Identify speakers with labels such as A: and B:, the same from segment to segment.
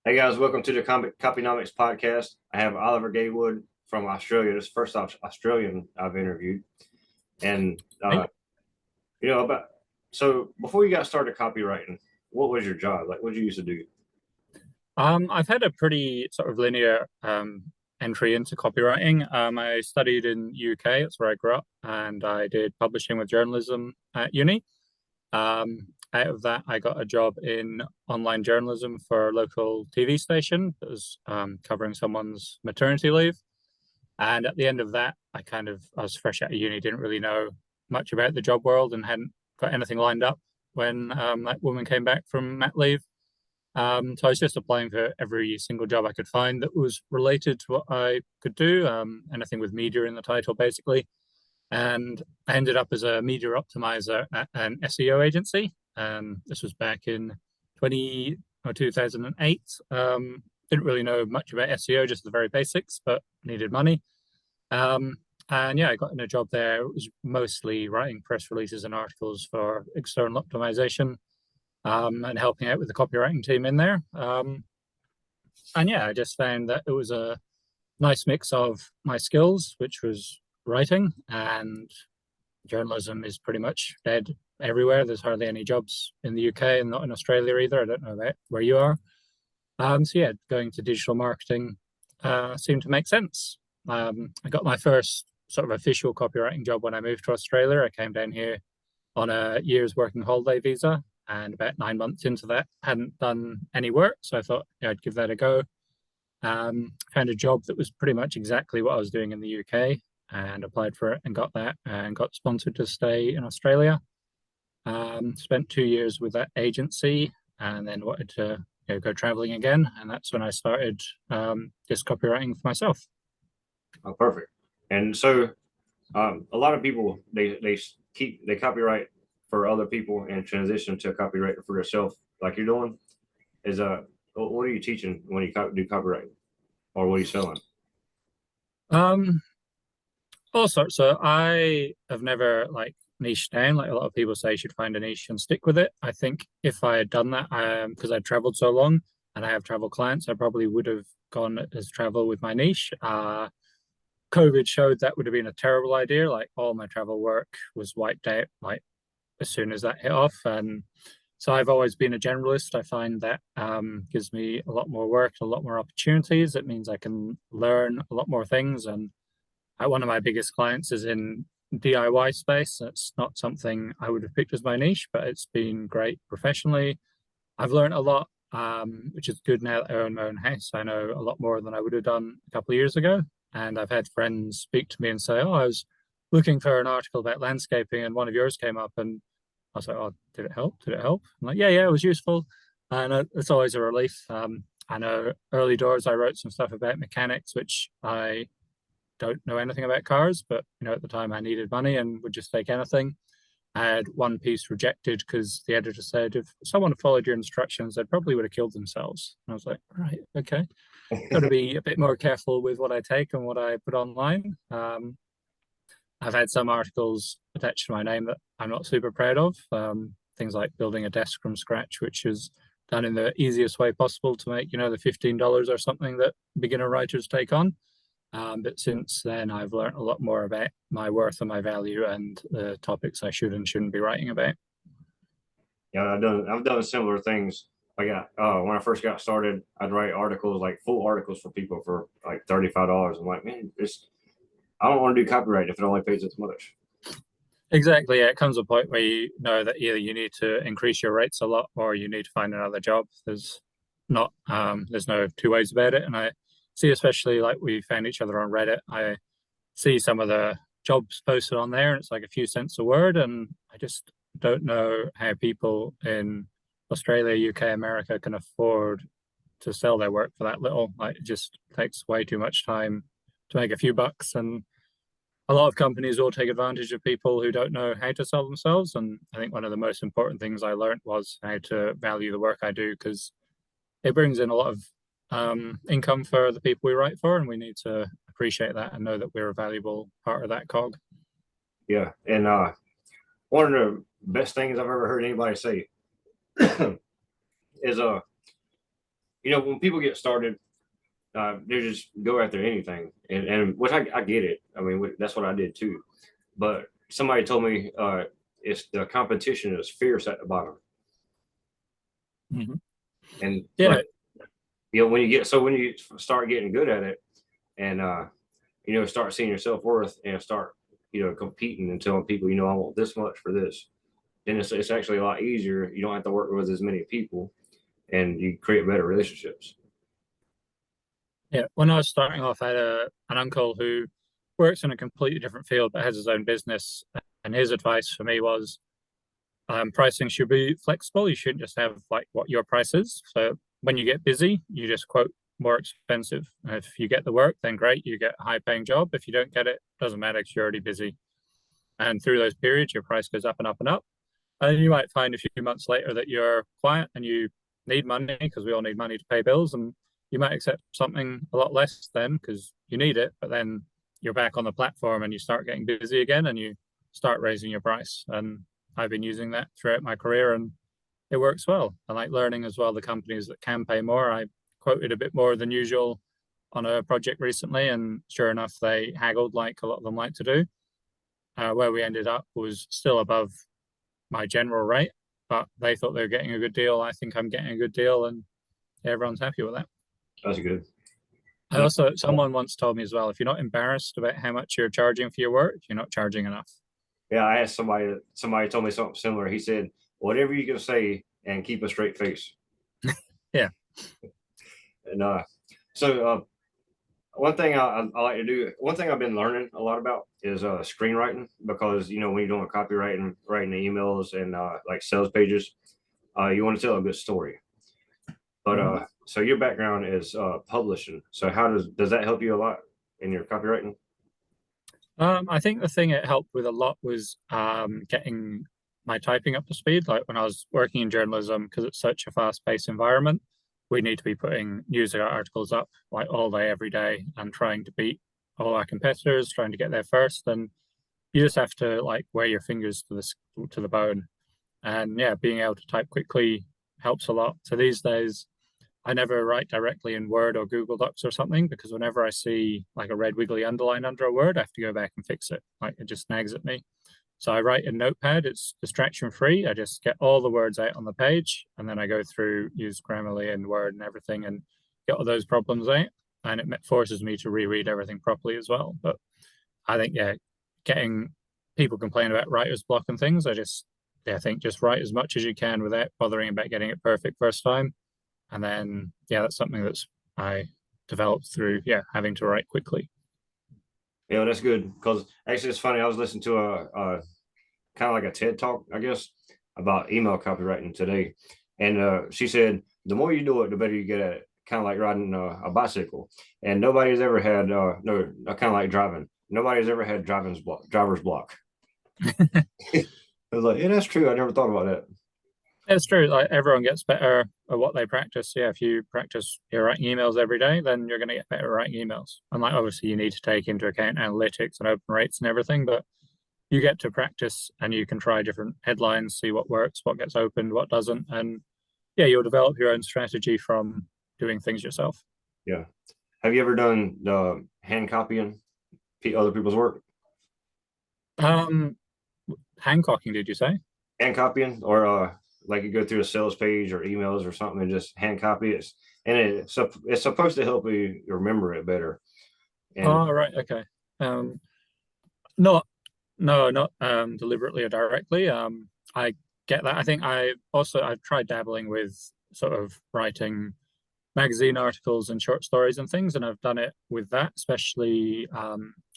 A: Hey guys, welcome to the Copynomics podcast. I have Oliver Gaywood from Australia. This is the first Australian I've interviewed. And
B: Right.
A: about so before you got started copywriting, what was your job? Like what did you used to do?
B: I've had a pretty sort of linear entry into copywriting. I studied in UK, that's where I grew up, and I did publishing with journalism at uni. Out of that, I got a job in online journalism for a local TV station that was covering someone's maternity leave. And at the end of that, I was fresh out of uni, didn't really know much about the job world and hadn't got anything lined up when that woman came back from mat leave. So I was just applying for every single job I could find that was related to what I could do, anything with media in the title, basically. And I ended up as a media optimizer at an SEO agency. This was back in 2008. Didn't really know much about SEO, just the very basics, but needed money. Um, and yeah, I got in a job there. It was mostly writing press releases and articles for external optimization, and helping out with the copywriting team in there. And yeah, I just found that it was a nice mix of my skills, which was writing, and journalism is pretty much dead everywhere. There's hardly any jobs in the UK and not in Australia either. I don't know about where you are. So yeah, going to digital marketing seemed to make sense. I got my first sort of official copywriting job when I moved to Australia. I came down here on a year's working holiday visa, and about 9 months into that, hadn't done any work. So I thought, yeah, I'd give that a go. Found a job that was pretty much exactly what I was doing in the UK and applied for it and got that and got sponsored to stay in Australia. Spent 2 years with that agency and then wanted to go traveling again. And that's when I started just copywriting for myself.
A: Oh, perfect. And so a lot of people they copyright for other people and transition to copyright for yourself, like you're doing. Is what are you teaching when you do copyright, or what are you selling?
B: Um, all sorts. So I have never like niched down. Like a lot of people say, you should find a niche and stick with it. I think if I had done that, because I'd traveled so long and I have travel clients, I probably would have gone as travel with my niche. COVID showed that would have been a terrible idea. Like all my travel work was wiped out like as soon as that hit off. And so I've always been a generalist. I find that gives me a lot more work, a lot more opportunities. It means I can learn a lot more things. And one of my biggest clients is in DIY space. It's not something I would have picked as my niche, but it's been great professionally. I've learned a lot, which is good now that I own my own house. I know a lot more than I would have done a couple of years ago. And I've had friends speak to me and say, "Oh, I was looking for an article about landscaping, and one of yours came up." And I was like, "Oh, did it help? Did it help?" I'm like, "Yeah, it was useful." And it's always a relief. I know early doors, I wrote some stuff about mechanics, which I don't know anything about cars, but at the time I needed money and would just take anything. I had one piece rejected because the editor said if someone had followed your instructions, they probably would have killed themselves. And I was like, right, okay, got to be a bit more careful with what I take and what I put online. I've had some articles attached to my name that I'm not super proud of. Things like building a desk from scratch, which is done in the easiest way possible to make, the $15 or something that beginner writers take on. But since then, I've learned a lot more about my worth and my value and the topics I should and shouldn't be writing about.
A: Yeah, I've done similar things. Like when I first got started, I'd write articles, like full articles for people for like $35. I'm like, man, I don't want to do copyright if it only pays this much.
B: Exactly. Yeah, it comes a point where you know that either you need to increase your rates a lot or you need to find another job. There's no two ways about it. And I see, especially like we found each other on Reddit, I see some of the jobs posted on there and it's like a few cents a word. And I just don't know how people in Australia, UK, America can afford to sell their work for that little. Like it just takes way too much time to make a few bucks. And a lot of companies will take advantage of people who don't know how to sell themselves. And I think one of the most important things I learned was how to value the work I do because it brings in a lot of income for the people we write for, and we need to appreciate that and know that we're a valuable part of that cog.
A: Yeah, and one of the best things I've ever heard anybody say is when people get started, they just go after anything, and which I get it. I mean, that's what I did too. But somebody told me it's the competition is fierce at the bottom,
B: Mhm.
A: and
B: Yeah,
A: like when you start getting good at it, and start seeing your self worth and start competing and telling people I want this much for this, then it's actually a lot easier. You don't have to work with as many people, and you create better relationships.
B: yeah. When I was starting off, I had an uncle who works in a completely different field but has his own business, and his advice for me was pricing should be flexible. You shouldn't just have like what your price is. So when you get busy, you just quote more expensive. If you get the work, then great, you get a high paying job. If you don't get it, doesn't matter because you're already busy. And through those periods, your price goes up and up and up. And you might find a few months later that you're quiet and you need money because we all need money to pay bills. And you might accept something a lot less then because you need it. But then you're back on the platform and you start getting busy again and you start raising your price. And I've been using that throughout my career and it works well. I like learning as well the companies that can pay more. I quoted a bit more than usual on a project recently, and sure enough, they haggled like a lot of them like to do. Where we ended up was still above my general rate, but they thought they were getting a good deal. I think I'm getting a good deal, and everyone's happy with that.
A: That's good.
B: I also, someone once told me as well, if you're not embarrassed about how much you're charging for your work, you're not charging enough.
A: Yeah, I asked somebody told me something similar. He said, whatever you can say and keep a straight face.
B: Yeah.
A: And one thing I like to do, one thing I've been learning a lot about is screenwriting, because when you're doing copywriting, writing the emails and like sales pages, you want to tell a good story. But so your background is publishing. So how does that help you a lot in your copywriting?
B: I think the thing it helped with a lot was getting my typing up to speed. Like when I was working in journalism, because it's such a fast-paced environment, we need to be putting news articles up like all day, every day, and trying to beat all our competitors, trying to get there first. And you just have to like wear your fingers to the bone. And yeah, being able to type quickly helps a lot. So these days, I never write directly in Word or Google Docs or something because whenever I see like a red wiggly underline under a word, I have to go back and fix it. Like it just nags at me. So I write in Notepad. It's distraction free. I just get all the words out on the page and then I go through, use Grammarly and Word and everything and get all those problems out. And it forces me to reread everything properly as well. But I think, yeah, getting people complain about writer's block and things, I think just write as much as you can without bothering about getting it perfect first time. And then, yeah, that's something that's I developed through, yeah, having to write quickly.
A: Yeah, that's good, because actually it's funny. I was listening to a kind of like a TED talk, I guess, about email copywriting today, and she said the more you do it, the better you get at it. Kind of like riding a bicycle, and nobody's ever had no kind of like driving. Nobody's ever had driver's block. I was like, yeah, that's true. I never thought about that.
B: It's true. Like everyone gets better at what they practice. Yeah, if you practice your writing emails every day, then you're going to get better at writing emails. And like obviously you need to take into account analytics and open rates and everything, but you get to practice and you can try different headlines, see what works, what gets opened, what doesn't, and yeah, you'll develop your own strategy from doing things yourself.
A: Yeah. Have you ever done the hand copying other people's work?
B: Um, Handcocking, did you say?
A: Hand copying, or like you go through a sales page or emails or something and just hand copy it, and it's supposed to help you remember it better. And
B: Oh, right, okay. Um, not No, not deliberately or directly. I get that. I think I've tried dabbling with sort of writing magazine articles and short stories and things, and I've done it with that, especially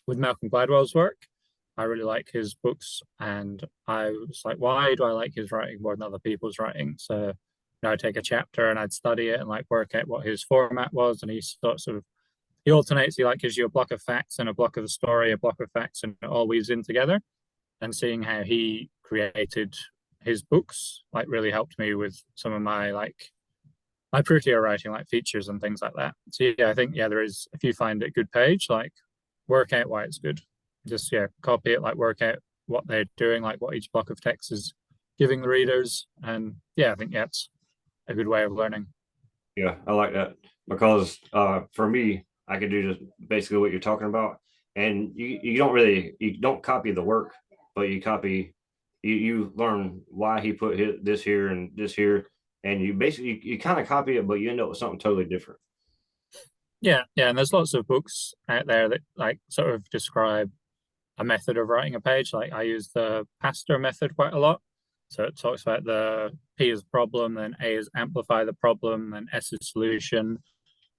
B: with Malcolm Gladwell's work. I really like his books, and I was like, why do I like his writing more than other people's writing? So, I'd take a chapter and I'd study it and like work out what his format was, and he alternates. He like gives you a block of facts and a block of the story, a block of facts, and it all weaves in together. And seeing how he created his books like really helped me with some of my prettier writing, like features and things like that. So yeah, I think there is, if you find a good page, like work out why it's good. Just copy it, like work out what they're doing, like what each block of text is giving the readers. And yeah, I think that's a good way of learning.
A: Yeah, I like that because for me, I could do just basically what you're talking about, and you don't copy the work, but you learn why he put this here and this here, and you basically you kind of copy it, but you end up with something totally different.
B: Yeah, yeah, and there's lots of books out there that like sort of describe a method of writing a page. Like I use the pastor method quite a lot. So it talks about the P is problem, then A is amplify the problem, then S is solution,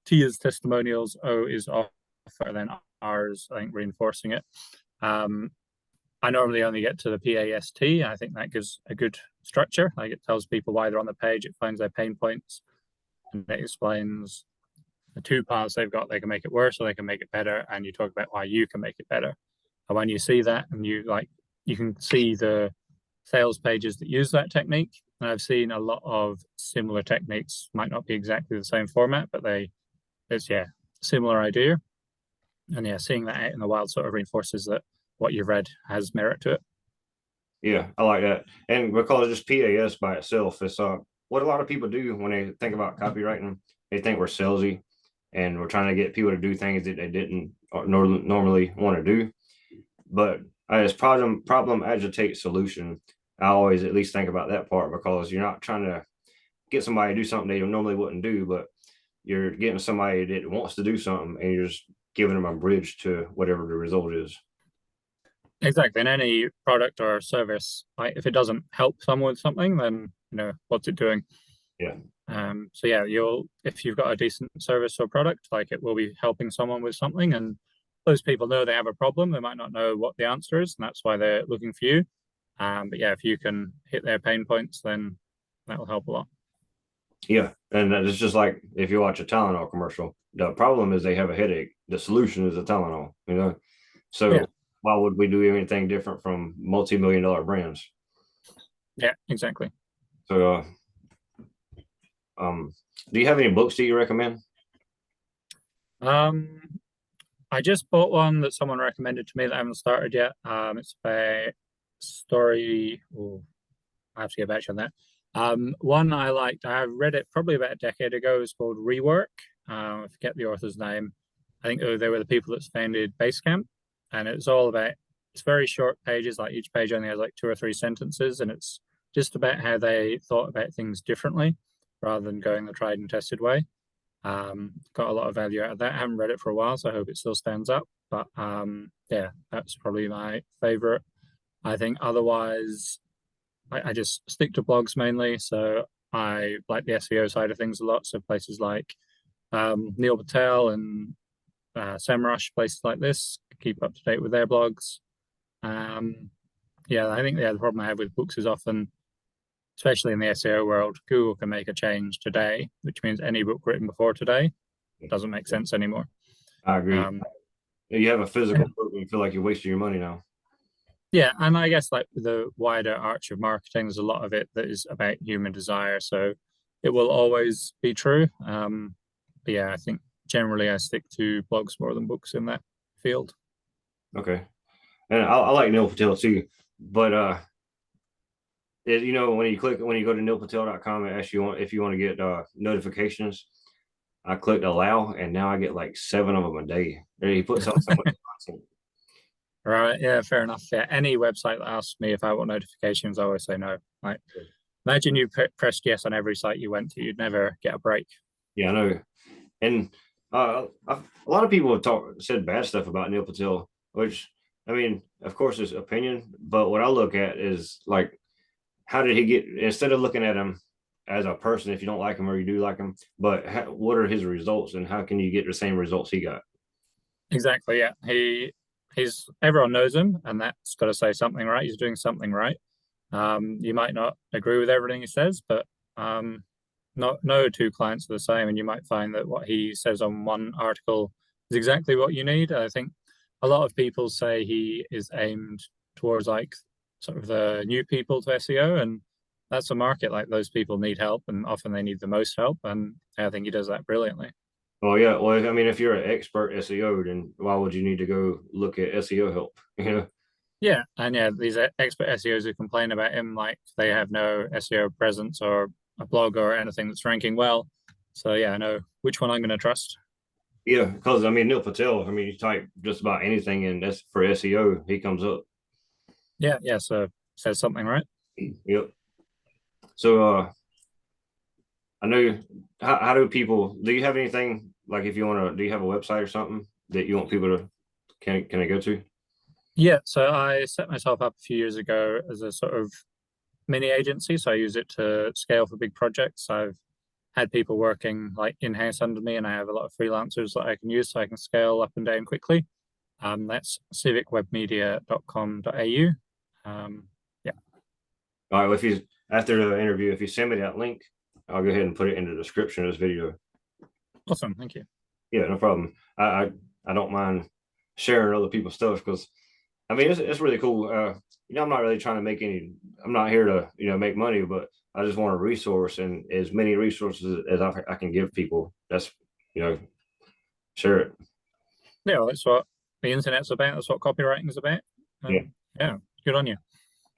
B: T is testimonials, O is offer, then R is I think reinforcing it. Um, I normally only get to the PAST. I think that gives a good structure. Like it tells people why they're on the page, it finds their pain points, and it explains the two paths they've got. They can make it worse or they can make it better, and you talk about why you can make it better. And when you see that, and you can see the sales pages that use that technique. And I've seen a lot of similar techniques, might not be exactly the same format, but it's yeah, similar idea. And yeah, seeing that out in the wild sort of reinforces that what you've read has merit to it.
A: Yeah, I like that, and because just PAS by itself, it's what a lot of people do when they think about copywriting. They think we're salesy, and we're trying to get people to do things that they didn't normally want to do. But as problem agitate solution, I always at least think about that part because you're not trying to get somebody to do something they normally wouldn't do, but you're getting somebody that wants to do something and you're just giving them a bridge to whatever the result is.
B: Exactly. In any product or service, like if it doesn't help someone with something, then what's it doing?
A: Yeah.
B: So yeah, you'll if you've got a decent service or product, like it will be helping someone with something, and those people know they have a problem. They might not know what the answer is, and that's why they're looking for you. But yeah, if you can hit their pain points, then that will help a lot.
A: Yeah. And it's just like if you watch a Tylenol commercial, the problem is they have a headache. The solution is a Tylenol.
B: Yeah,
A: So why would we do anything different from multi-million-dollar brands?
B: yeah, exactly.
A: So um do you have any books that you recommend?
B: Um, I just bought one that someone recommended to me that I haven't started yet. It's a story. Oh, I have to get back to you on that. One I liked, I read it probably about a decade ago. It's called Rework. I forget the author's name. I think they were the people that founded Basecamp, and it's all about. It's very short pages. Like each page only has like two or three sentences, and it's just about how they thought about things differently, rather than going the tried and tested way. Got a lot of value out of that. I haven't read it for a while, so I hope it still stands up. But yeah, that's probably my favorite. I think otherwise, I just stick to blogs mainly. So I like the SEO side of things a lot. So places like Neil Patel and SEMrush, places like this, keep up to date with their blogs. Um, yeah, I think the problem I have with books is often, especially in the SEO world, Google can make a change today, which means any book written before today doesn't make sense anymore.
A: I agree.
B: Um,
A: You have a physical book and you feel like you're wasting your money now.
B: yeah, and I guess like the wider arch of marketing, there's a lot of it that is about human desire. So it will always be true. But yeah, I think generally I stick to blogs more than books in that field.
A: Okay. And I like Neil Patel too. But when you go to neilpatel.com, it asks you if you want to get notifications. I clicked allow and now I get like 7 of them a day. He puts out so much content.
B: Right. Yeah, fair enough. Yeah. Any website that asks me if I want notifications, I always say no. Like, imagine you pressed yes on every site you went to, you'd never get a break.
A: Yeah, I know. And a lot of people have said bad stuff about Neil Patel, which I mean, of course, it's opinion. But what I look at is like, how did he get? Instead of looking at him as a person, if you don't like him or you do like him, but what are his results and how can you get the same results he got?
B: Exactly. Yeah. He's everyone knows him, and that's got to say something, right? He's doing something right. You might not agree with everything he says, but not no two clients are the same, and you might find that what he says on one article is exactly what you need. I think a lot of people say he is aimed towards like sort of the new people to SEO, and that's a market like those people need help, and often they need the most help, and I think he does that brilliantly.
A: Oh yeah, well, I mean, if you're an expert SEO, then why would you need to go look at SEO help?
B: Yeah, and yeah, these expert SEOs who complain about him like they have no SEO presence or a blog or anything that's ranking well. So yeah, I know which one I'm going to trust.
A: Yeah, because I mean Neil Patel. I mean, you type just about anything in that's for SEO, he comes up.
B: Yeah, yeah. So says something, right?
A: Yep. So I know how do people do you have anything like if you want to do you have a website or something that you want people to can I go to?
B: Yeah. So I set myself up a few years ago as a sort of mini agency. So I use it to scale for big projects. I've had people working like in-house under me, and I have a lot of freelancers that I can use so I can scale up and down quickly. That's civicwebmedia.com.au. Yeah,
A: All right, well, if you after the interview, if you send me that link, I'll go ahead and put it in the description of this video.
B: awesome. Thank you.
A: Yeah, no problem. I don't mind sharing other people's stuff because I mean it's really cool. I'm not really trying to make any. I'm not here to make money, but I just want a resource and as many resources as I can give people. That's you know share it.
B: Yeah, well, that's what the internet's about. That's what copywriting is about.
A: Yeah.
B: Yeah, good on you.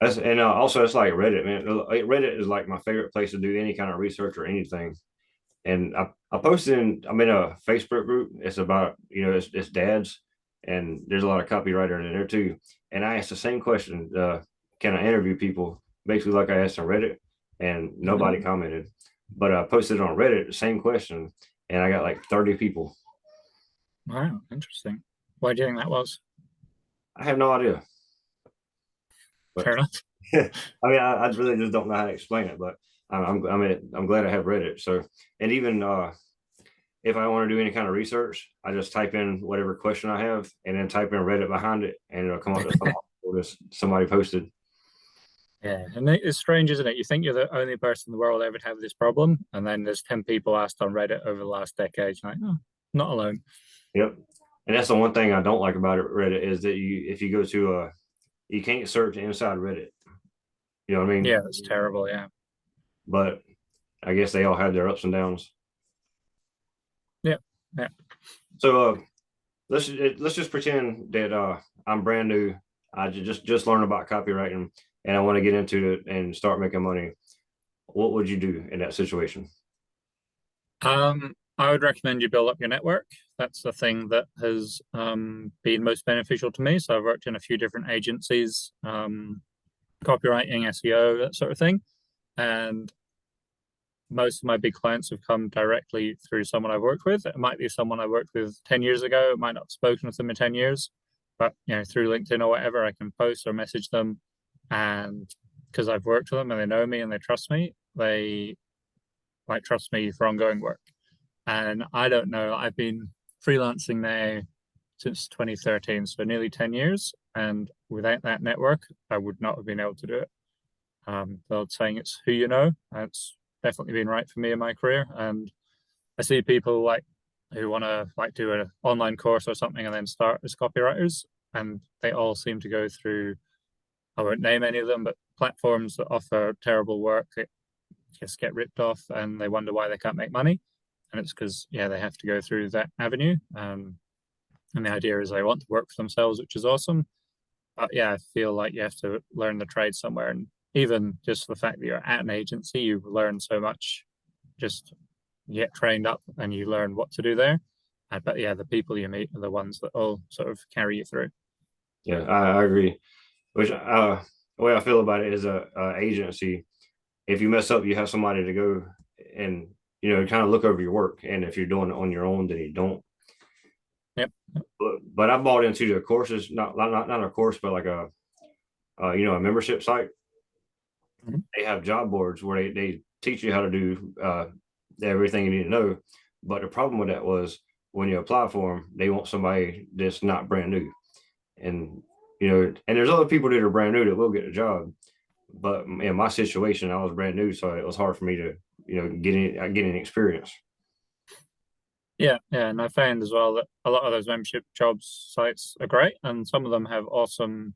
A: That's and also it's like Reddit, man. Reddit is like my favorite place to do any kind of research or anything. And I posted I'm in a Facebook group. It's about it's dads, and there's a lot of copywriter in there too. And I asked the same question: can I interview people? Basically, like I asked on Reddit, and nobody commented. But I posted on Reddit the same question, and I got like 30 people.
B: Wow, interesting. Why do you think that was?
A: I have no idea, but
B: Fair enough.
A: I mean, I really just don't know how to explain it. But I'm glad I have Reddit. So, and even if I want to do any kind of research, I just type in whatever question I have and then type in Reddit behind it, and it'll come up with somebody posted.
B: Yeah, and it's strange, isn't it? You think you're the only person in the world ever to have this problem, and then there's 10 people asked on Reddit over the last decade. You're like, oh, not alone.
A: Yep. And that's the one thing I don't like about it, Reddit, is that if you go to you can't search inside Reddit. You know what I mean?
B: Yeah, that's terrible. Yeah.
A: But I guess they all have their ups and downs.
B: Yeah. Yeah.
A: So let's just pretend that I'm brand new. I just learned about copywriting and I want to get into it and start making money. What would you do in that situation?
B: I would recommend you build up your network. That's the thing that has been most beneficial to me. So I've worked in a few different agencies, copywriting, SEO, that sort of thing. And most of my big clients have come directly through someone I've worked with. It might be someone I worked with 10 years ago. It might not have spoken with them in 10 years, but through LinkedIn or whatever, I can post or message them. And because I've worked with them and they know me and they trust me, they like trust me for ongoing work. And I don't know, I've been freelancing now since 2013, so nearly 10 years. And without that network, I would not have been able to do it. The old saying, it's who you know. That's definitely been right for me in my career. And I see people like who want to like do an online course or something and then start as copywriters. And they all seem to go through, I won't name any of them, but platforms that offer terrible work that just get ripped off and they wonder why they can't make money. And it's because, yeah, they have to go through that avenue. And the idea is they want to work for themselves, which is awesome. But yeah, I feel like you have to learn the trade somewhere. And even just the fact that you're at an agency, you learn so much. Just get trained up and you learn what to do there. But yeah, the people you meet are the ones that will sort of carry you through.
A: Yeah, I agree. Which the way I feel about it is a agency. If you mess up, you have somebody to go and kind of look over your work. And if you're doing it on your own, then you don't.
B: Yep.
A: But I bought into the courses, not a course, but like a membership site.
B: Mm-hmm.
A: They have job boards where they teach you how to do everything you need to know. But the problem with that was when you apply for them, they want somebody that's not brand new. And and there's other people that are brand new that will get a job. But in my situation, I was brand new, so it was hard for me to get any experience.
B: Yeah, yeah, and I found as well that a lot of those membership jobs sites are great, and some of them have awesome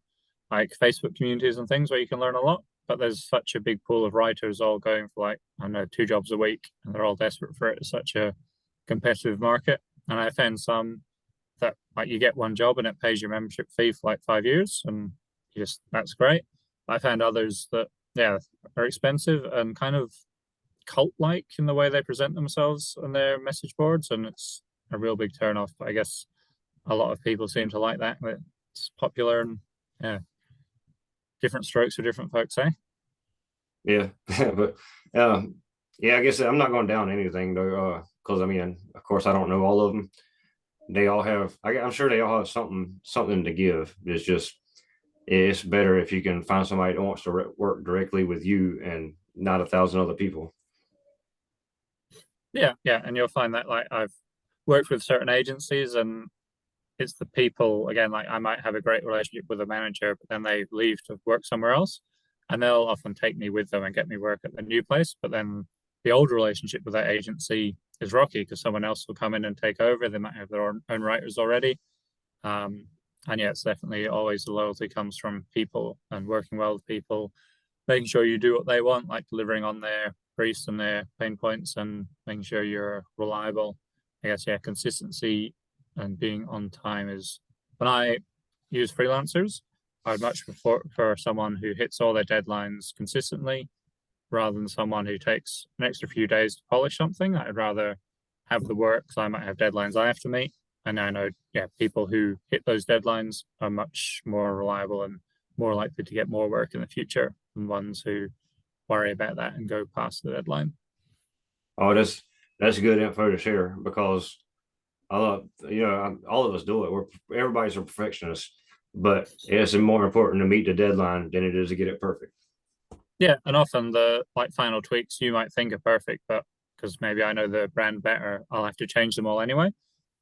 B: like Facebook communities and things where you can learn a lot. But there's such a big pool of writers all going for like I don't know 2 jobs a week, and they're all desperate for it. It's such a competitive market, and I found some that like you get one job and it pays your membership fee for like 5 years, and that's great. I found others that yeah are expensive and kind of cult-like in the way they present themselves on their message boards, and it's a real big turn off. But I guess a lot of people seem to like that. It's popular, and yeah, different strokes for different folks, eh?
A: Yeah, but yeah, I guess I'm not going down anything though, because I mean, of course, I don't know all of them. They all have, I'm sure they all have something to give. It's better if you can find somebody that wants to work directly with you and not 1,000 other people.
B: Yeah, yeah, and you'll find that like I've worked with certain agencies, and it's the people again. Like I might have a great relationship with a manager, but then they leave to work somewhere else, and they'll often take me with them and get me work at the new place. But then the old relationship with that agency is rocky because someone else will come in and take over. They might have their own writers already. Um, and yeah, it's definitely always the loyalty comes from people and working well with people, making sure you do what they want, like delivering on their briefs and their pain points, and making sure you're reliable. I guess yeah, consistency and being on time is when I use freelancers, I'd much prefer for someone who hits all their deadlines consistently rather than someone who takes an extra few days to polish something. I'd rather have the work because I might have deadlines I have to meet. And I know, yeah, people who hit those deadlines are much more reliable and more likely to get more work in the future than ones who worry about that and go past the deadline.
A: Oh, that's good info to share because all of us do it. Everybody's a perfectionist, but it's more important to meet the deadline than it is to get it perfect.
B: Yeah, and often the like final tweaks you might think are perfect, but because maybe I know the brand better, I'll have to change them all anyway.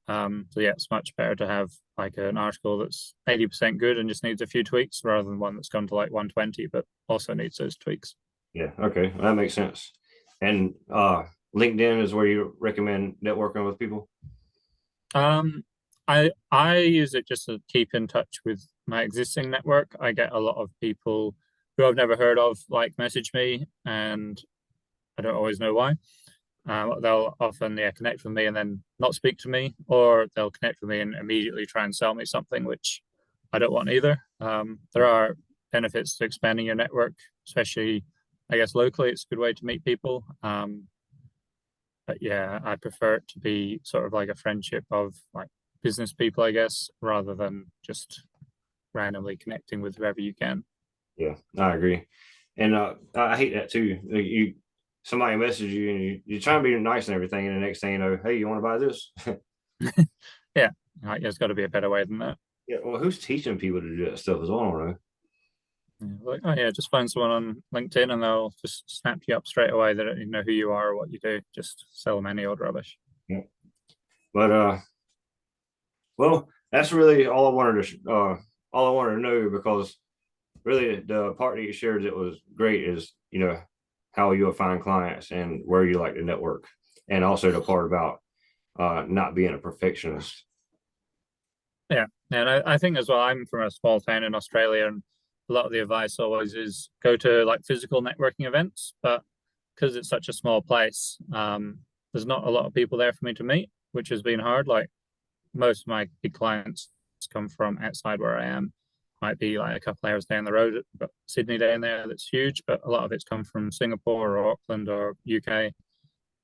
B: So yeah, it's much better to have like an article that's 80% good and just needs a few tweaks rather than one that's gone to like 120 but also needs those tweaks.
A: Yeah, okay, that makes sense. And LinkedIn is where you recommend networking with people.
B: Um, I use it just to keep in touch with my existing network. I get a lot of people who I've never heard of like message me, and I don't always know why. They'll often connect with me and then not speak to me, or they'll connect with me and immediately try and sell me something, which I don't want either. There are benefits to expanding your network, especially I guess locally. It's a good way to meet people. But yeah, I prefer it to be sort of like a friendship of like business people, I guess, rather than just randomly connecting with whoever you can.
A: Yeah, I agree. And I hate that too. Somebody messages you and you try and be nice and everything, and the next thing you know, hey, you want to buy this?
B: Yeah, there's got to be a better way than that.
A: Yeah, well, who's teaching people to do that stuff as well? I don't know.
B: Yeah, like, oh yeah, just find someone on LinkedIn and they'll just snap you up straight away. They don't even know who you are or what you do. Just sell them any old rubbish.
A: Yeah. But well, that's really all I wanted to know because really the part that you shared that was great is how you'll find clients and where you like to network, and also the part about not being a perfectionist.
B: Yeah, and I think as well, I'm from a small town in Australia, and a lot of the advice always is go to like physical networking events. But because it's such a small place, there's not a lot of people there for me to meet, which has been hard. Like most of my big clients come from outside where I am. Might be like a couple hours down the road. But Sydney down there that's huge, but a lot of it's come from Singapore or Auckland or UK.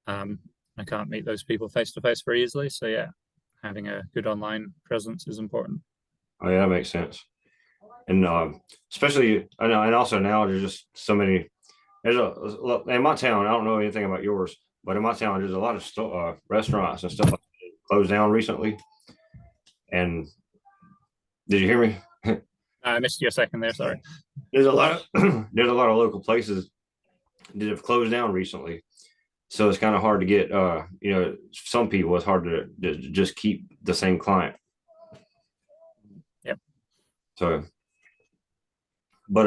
B: I can't meet those people face to face very easily. So yeah, having a good online presence is important.
A: Oh yeah, that makes sense. And especially, I know, and also now there's just so many. There's in my town. I don't know anything about yours, but in my town there's a lot of restaurants and stuff like that closed down recently. And did you hear me?
B: I missed you a second there. Sorry.
A: There's a lot of there's a lot of local places that have closed down recently. So it's kind of hard to get some people it's hard to just keep the same client.
B: Yep.
A: So but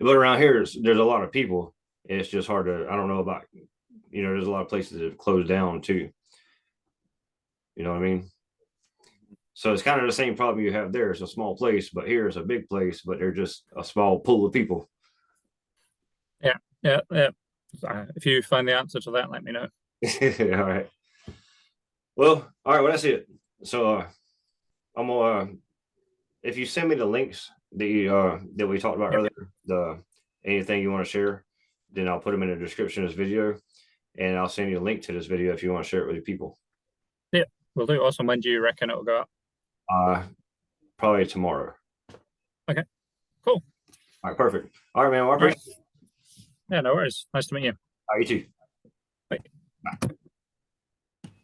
A: around here there's a lot of people. It's just hard to, I don't know about, there's a lot of places that have closed down too. You know what I mean? So it's kind of the same problem you have there. It's a small place, but here it's a big place, but they're just a small pool of people.
B: Yeah. Yeah. Yeah. If you find the answer to that, let me know.
A: All right. Well, all right. Well, that's it. So I'm gonna if you send me the links that we talked about
B: Yep.
A: earlier, the anything you want to share, then I'll put them in the description of this video. and I'll send you a link to this video if you want to share it with your people.
B: Yeah, we'll do. Awesome. When do you reckon it'll go up?
A: Probably tomorrow.
B: Okay, cool.
A: All right, perfect. All right, man. Well, I appreciate it.
B: Yeah, no worries. Nice to meet you.
A: All right, you too.
B: Bye.
A: Bye.